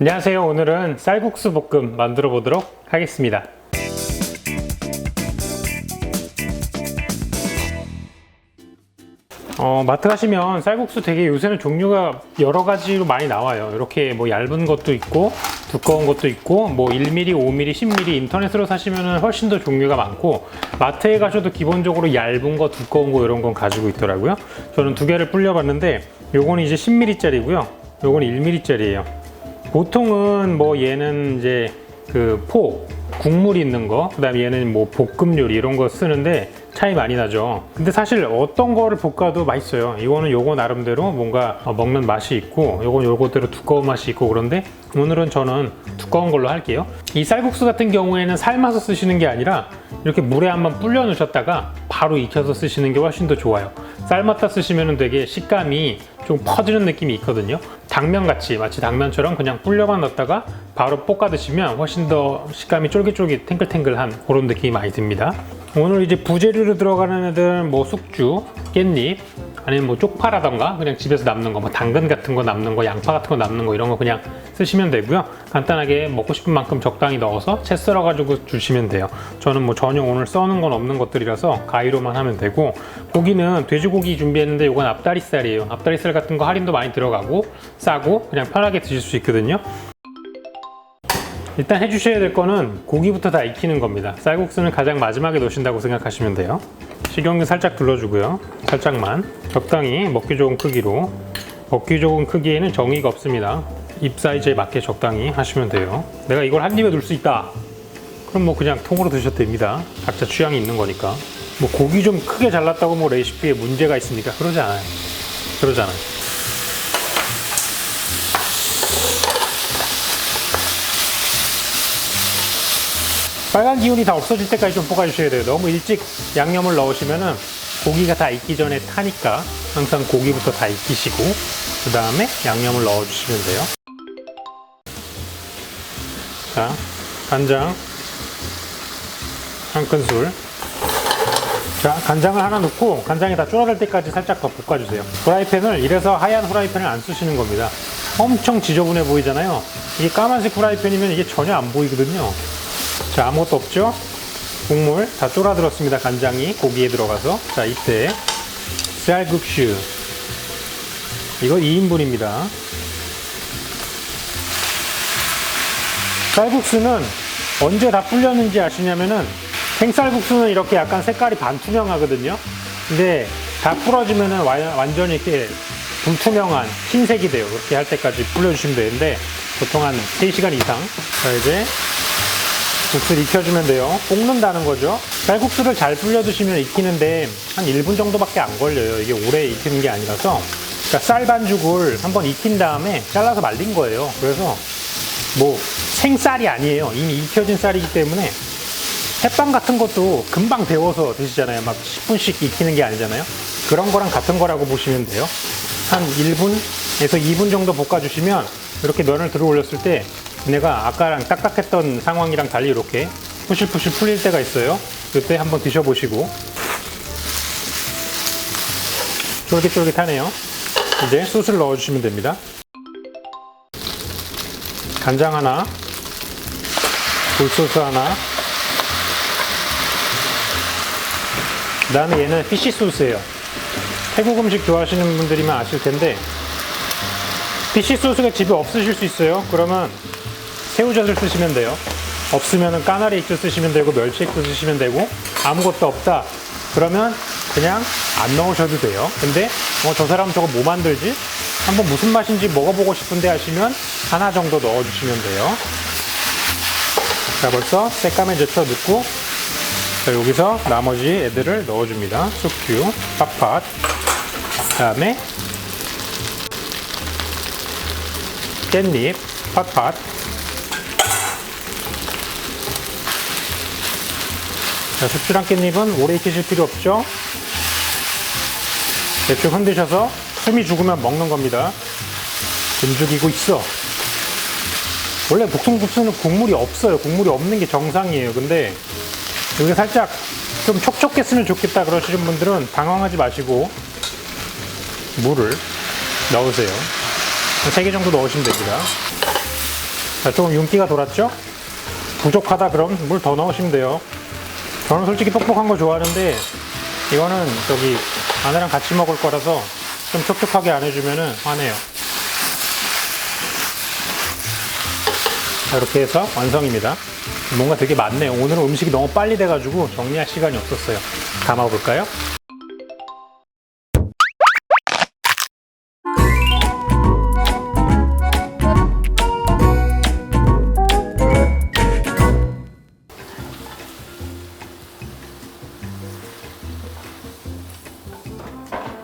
안녕하세요. 오늘은 쌀국수 볶음 만들어 보도록 하겠습니다. 마트 가시면 쌀국수 되게 요새는 종류가 여러 가지로 많이 나와요. 이렇게 뭐 얇은 것도 있고 두꺼운 것도 있고 뭐 1mm, 5mm, 10mm 인터넷으로 사시면 훨씬 더 종류가 많고, 마트에 가셔도 기본적으로 얇은 거, 두꺼운 거 이런 건 가지고 있더라고요. 저는 두 개를 불려봤는데 요거는 이제 10mm짜리고요. 요거는 1mm짜리예요. 보통은 뭐 얘는 이제 그 국물 있는 거, 그 다음에 얘는 뭐 볶음 요리 이런 거 쓰는데 차이 많이 나죠. 근데 사실 어떤 거를 볶아도 맛있어요. 이거는 요거 나름대로 뭔가 먹는 맛이 있고, 요건 요거대로 두꺼운 맛이 있고. 그런데 오늘은 저는 두꺼운 걸로 할게요. 이 쌀국수 같은 경우에는 삶아서 쓰시는 게 아니라 이렇게 물에 한번 불려 놓으셨다가 바로 익혀서 쓰시는 게 훨씬 더 좋아요. 삶았다 쓰시면 되게 식감이 좀 퍼지는 느낌이 있거든요. 당면같이, 마치 당면처럼 그냥 불려만 넣었다가 바로 볶아 드시면 훨씬 더 식감이 쫄깃쫄깃 탱글탱글한 그런 느낌이 많이 듭니다. 오늘 이제 부재료로 들어가는 애들 뭐 숙주, 깻잎, 아니면 뭐 쪽파라던가 그냥 집에서 남는 거, 뭐 당근 같은 거 남는 거, 양파 같은 거 남는 거 이런 거 그냥 쓰시면 되고요. 간단하게 먹고 싶은 만큼 적당히 넣어서 채 썰어 가지고 주시면 돼요. 저는 뭐 전혀 오늘 써는 건 없는 것들이라서 가위로만 하면 되고, 고기는 돼지고기 준비했는데 이건 앞다리살이에요. 앞다리살 같은 거 할인도 많이 들어가고 싸고 그냥 편하게 드실 수 있거든요. 일단 해주셔야 될 거는 고기부터 다 익히는 겁니다. 쌀국수는 가장 마지막에 넣으신다고 생각하시면 돼요. 식용유 살짝 둘러주고요. 살짝만 적당히 먹기 좋은 크기로, 먹기 좋은 크기에는 정의가 없습니다. 입 사이즈에 맞게 적당히 하시면 돼요. 내가 이걸 한 입에 넣을 수 있다, 그럼 뭐 그냥 통으로 드셔도 됩니다. 각자 취향이 있는 거니까. 뭐 고기 좀 크게 잘랐다고 뭐 레시피에 문제가 있습니까? 그러지 않아요. 그러지 않아요. 빨간 기운이 다 없어질 때까지 좀 볶아주셔야 돼요. 너무 일찍 양념을 넣으시면은 고기가 다 익기 전에 타니까 항상 고기부터 다 익히시고 그 다음에 양념을 넣어주시면 돼요. 자, 간장 한 큰술. 자, 간장을 하나 넣고 간장이 다 졸아들 때까지 살짝 더 볶아주세요. 프라이팬을, 이래서 하얀 프라이팬을 안 쓰시는 겁니다. 엄청 지저분해 보이잖아요. 이게 까만색 프라이팬이면 이게 전혀 안 보이거든요. 자, 아무것도 없죠? 국물 다 졸아들었습니다. 간장이 고기에 들어가서. 자, 이때 쌀국수, 이거 2인분입니다. 쌀국수는 언제 다 불렸는지 아시냐면은, 생쌀국수는 이렇게 약간 색깔이 반투명하거든요. 근데 다 풀어지면은 완전히 이렇게 불투명한 흰색이 돼요. 그렇게 할 때까지 불려주시면 되는데 보통 한 3시간 이상. 자, 이제 국수를 익혀주면 돼요. 볶는다는 거죠. 쌀국수를 잘 불려 두시면 익히는데 한 1분 정도밖에 안 걸려요. 이게 오래 익히는 게 아니라서. 그러니까 쌀 반죽을 한번 익힌 다음에 잘라서 말린 거예요. 그래서 뭐 생쌀이 아니에요. 이미 익혀진 쌀이기 때문에 햇반 같은 것도 금방 데워서 드시잖아요. 막 10분씩 익히는 게 아니잖아요. 그런 거랑 같은 거라고 보시면 돼요. 한 1분에서 2분 정도 볶아주시면 이렇게 면을 들어 올렸을 때 얘네가 아까랑 딱딱했던 상황이랑 달리 이렇게 푸실푸실 풀릴 때가 있어요. 이때 한번 드셔보시고. 쫄깃쫄깃하네요. 이제 숯을 넣어주시면 됩니다. 간장 하나, 굴소스 하나, 그 다음에 얘는 피쉬 소스예요. 태국 음식 좋아하시는 분들이면 아실 텐데, 피쉬 소스가 집에 없으실 수 있어요. 그러면 새우젓을 쓰시면 돼요. 없으면 까나리 액젓 쓰시면 되고, 멸치 액젓 쓰시면 되고, 아무것도 없다 그러면 그냥 안 넣으셔도 돼요. 근데 저 사람 저거 뭐 만들지? 한번 무슨 맛인지 먹어보고 싶은데 하시면 하나 정도 넣어주시면 돼요. 자, 벌써 새까매져서 넣고, 자, 여기서 나머지 애들을 넣어줍니다. 숙주, 팥팥, 그 다음에 깻잎, 팥팥. 자, 숙주랑 깻잎은 오래 익히실 필요 없죠? 대충 흔드셔서 숨이 죽으면 먹는 겁니다. 움직이고 있어. 원래 볶음국수는 국물이 없어요. 국물이 없는 게 정상이에요. 근데 여기 살짝 좀 촉촉했으면 좋겠다 그러시는 분들은 당황하지 마시고 물을 넣으세요. 3개 정도 넣으시면 됩니다. 자, 조금 윤기가 돌았죠? 부족하다 그럼 물 더 넣으시면 돼요. 저는 솔직히 뻑뻑한 거 좋아하는데 이거는 저기 아내랑 같이 먹을 거라서 좀 촉촉하게 안 해주면은 화내요. 자, 이렇게 해서 완성입니다. 뭔가 되게 많네요. 오늘은 음식이 너무 빨리 돼가지고 정리할 시간이 없었어요. 담아볼까요?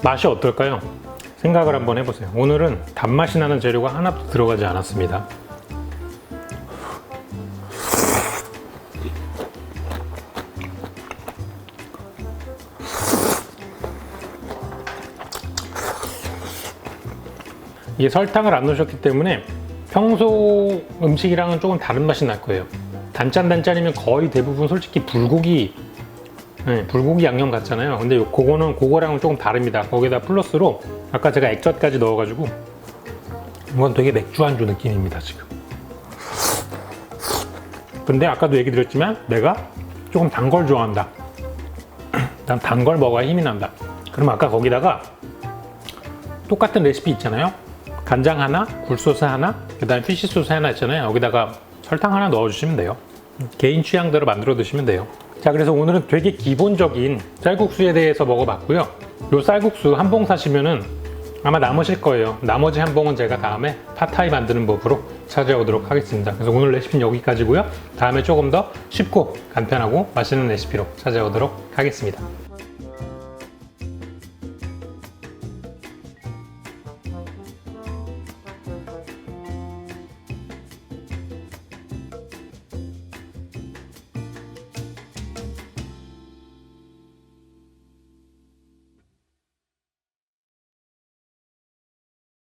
맛이 어떨까요? 생각을 한번 해보세요. 오늘은 단맛이 나는 재료가 하나도 들어가지 않았습니다. 이게 설탕을 안 넣으셨기 때문에 평소 음식이랑은 조금 다른 맛이 날 거예요. 단짠단짠이면 거의 대부분 솔직히 불고기 양념 같잖아요. 근데 그거랑은 조금 다릅니다. 거기다 플러스로 아까 제가 액젓까지 넣어가지고 이건 되게 맥주 안주 느낌입니다 지금. 근데 아까도 얘기 드렸지만 내가 조금 단 걸 좋아한다. 난 단 걸 먹어야 힘이 난다. 그럼 아까 거기다가 똑같은 레시피 있잖아요. 간장 하나, 굴소스 하나, 그 다음에 피쉬소스 하나 있잖아요. 여기다가 설탕 하나 넣어주시면 돼요. 개인 취향대로 만들어 드시면 돼요. 자, 그래서 오늘은 되게 기본적인 쌀국수에 대해서 먹어봤고요. 요 쌀국수 한 봉 사시면은 아마 남으실 거예요. 나머지 한 봉은 제가 다음에 팟타이 만드는 법으로 찾아오도록 하겠습니다. 그래서 오늘 레시피는 여기까지고요. 다음에 조금 더 쉽고 간편하고 맛있는 레시피로 찾아오도록 하겠습니다.